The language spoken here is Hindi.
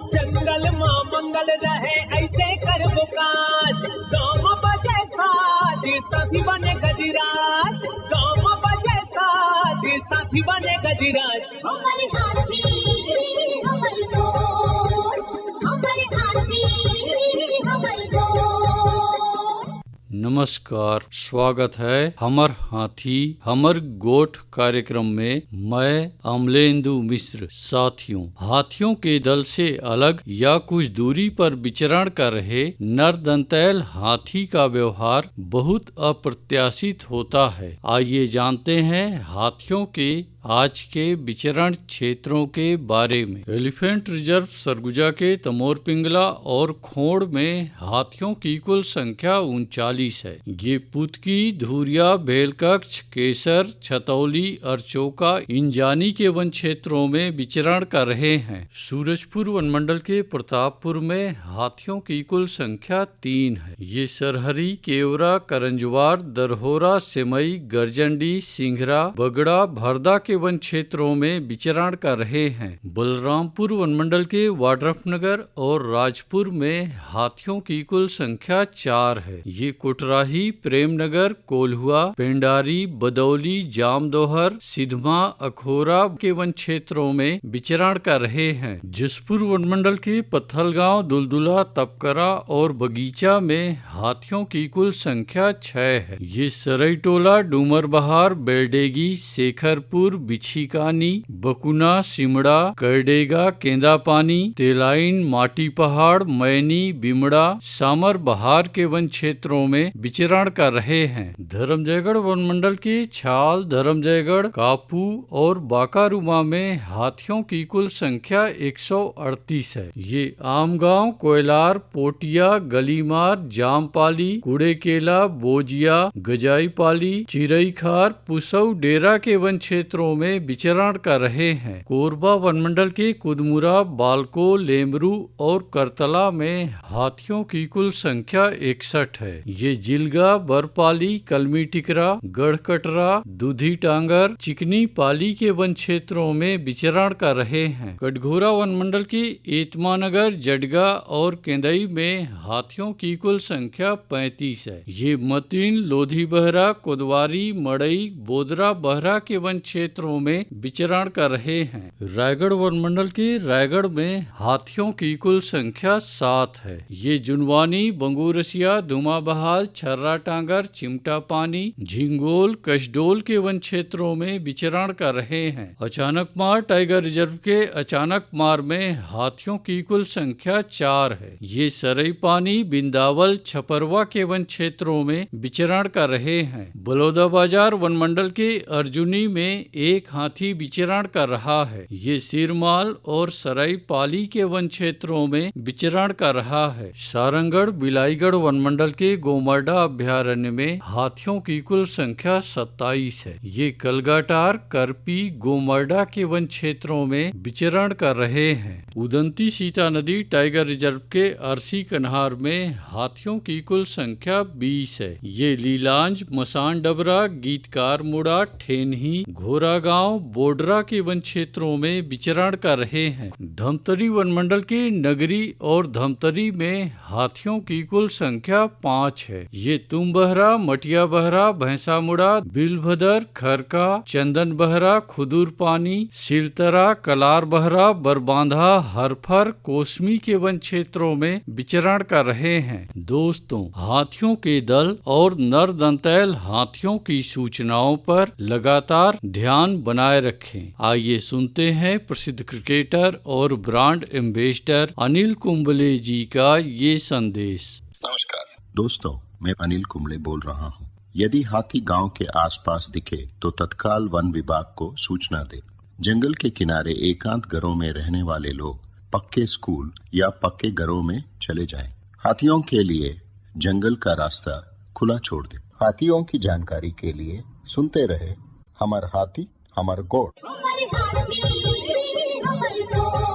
जंगल मां मंगल रहे ऐसे कर काज, गाँव बजे साज साथी बने गजराज, गाँव बजे साज साथी बने गजराज। हमारे हाथी हमारे दोस्त, हमारे हाथी हमारे दोस्त। नमस्कार, स्वागत है हमर हाथी हमर गोठ कार्यक्रम में। मैं अमलेंदु मिश्र। साथियों, हाथियों के दल से अलग या कुछ दूरी पर विचरण कर रहे नरदंतैल हाथी का व्यवहार बहुत अप्रत्याशित होता है। आइए जानते हैं हाथियों के आज के विचरण क्षेत्रों के बारे में। एलिफेंट रिजर्व सरगुजा के तमोर पिंगला और खोड़ में हाथियों की कुल संख्या 39 है। ये पुतकी, धुरिया, भेलकक्ष, केसर, छतौली, अरचोका, इंजानी के वन क्षेत्रों में विचरण कर रहे हैं। सूरजपुर वनमंडल के प्रतापपुर में हाथियों की कुल संख्या 3 है। ये सरहरी, केवरा, करंजवार, दरहोरा, सेमई, गर्जंडी, सिंघरा, बगड़ा, भरदा के वन क्षेत्रों में विचरण कर रहे हैं। बलरामपुर वनमंडल के वाड्रफनगर और राजपुर में हाथियों की कुल संख्या 4 है। ये कोटराही, प्रेमनगर, कोल्हुआ, पेंडारी, बदौली, जामदोहर, सिधमा, अखोरा के वन क्षेत्रों में विचरण कर रहे हैं। जसपुर वनमंडल के पत्थलगांव, दुलदुला, तपकरा और बगीचा में हाथियों की कुल संख्या 6 है। ये सरईटोला, डूमरबहार, बेलडेगी, शेखरपुर, बिछीकानी, बकुना, सिमड़ा, करडेगा, केंदापानी, तेलाइन, माटी पहाड़, मैनी, बिमड़ा, सामर बहार के वन क्षेत्रों में विचरण कर रहे हैं। धर्मजयगढ़ वनमंडल के छाल, धर्मजयगढ़, कापू और बाकारुमा में हाथियों की कुल संख्या 138 है। ये आमगांव, कोयलार, पोटिया, गलीमार, जामपाली, कुड़ेकेला, बोजिया, गजाईपाली, चिरईखार, पुसौ, डेरा के वन क्षेत्रों में विचरण कर रहे हैं। कोरबा वनमंडल के कुदमुरा, बालको, लेमरू और करतला में हाथियों की कुल संख्या 61 है। ये जिलगा, बरपाली, कलमी टिकरा, गढ़कटरा, दूधी टांगर, चिकनी पाली के वन क्षेत्रों में विचरण कर रहे हैं। कटघोरा वनमंडल के एतमानगर, जडगा और केंदई में हाथियों की कुल संख्या 35 है। ये मतीन, लोधी बहरा, कोदवारी, मड़ई, बोदरा बहरा के वन क्षेत्रों में विचरण कर रहे हैं। रायगढ़ वनमंडल के रायगढ़ में हाथियों की कुल संख्या 7 है। ये जुनवानी, बंगूरसिया, धुमाबहाल, छर्रा टांगर, चिमटा पानी, झिंगोल, कशडोल के वन क्षेत्रों में विचरण कर रहे हैं। अचानकमार टाइगर रिजर्व के अचानकमार में हाथियों की कुल संख्या 4 है। ये सरई पानी, बिंदावल, छपरवा के वन क्षेत्रों में विचरण कर रहे हैं। बलौदाबाजार वनमंडल के अर्जुनी में एक हाथी विचरण कर रहा है। ये सिरमाल और सराई पाली के वन क्षेत्रों में विचरण कर रहा है। सारंगढ़, बिलाईगढ़ वनमंडल के गोमर्डा अभ्यारण्य में हाथियों की कुल संख्या 27 है। ये कलगाटार, करपी, गोमर्डा के वन क्षेत्रों में विचरण कर रहे हैं। उदंती सीता नदी टाइगर रिजर्व के अरसी कन्हार में हाथियों की कुल संख्या 20 है। ये लीलांज, मसान डबरा, गीतकार मुड़ा, ठेनही, घोरा गांव, बोडरा के वन क्षेत्रों में विचरण कर रहे हैं। धमतरी वनमंडल के नगरी और धमतरी में हाथियों की कुल संख्या 5 है। ये तुम बहरा, मटिया बहरा, भैंसा मुड़ा, बिलभदर, खरका, चंदन बहरा, खुदूर पानी, सिलतरा, कलार बहरा, बरबांधा, हरफर, कोसमी के वन क्षेत्रों में विचरण कर रहे हैं। दोस्तों, हाथियों के दल और नरदंतैल हाथियों की सूचनाओं पर लगातार ध्यान बनाए रखें। आइए सुनते हैं प्रसिद्ध क्रिकेटर और ब्रांड एम्बेसडर अनिल कुंबले जी का ये संदेश। नमस्कार दोस्तों, मैं अनिल कुंबले बोल रहा हूँ। यदि हाथी गांव के आसपास दिखे तो तत्काल वन विभाग को सूचना दे। जंगल के किनारे एकांत घरों में रहने वाले लोग पक्के स्कूल या पक्के घरों में चले जाएं। हाथियों के लिए जंगल का रास्ता खुला छोड़ दे। हाथियों की जानकारी के लिए सुनते रहे हमार हाथी हमार गोठ। हमारे हाथी हमारे दोस्त।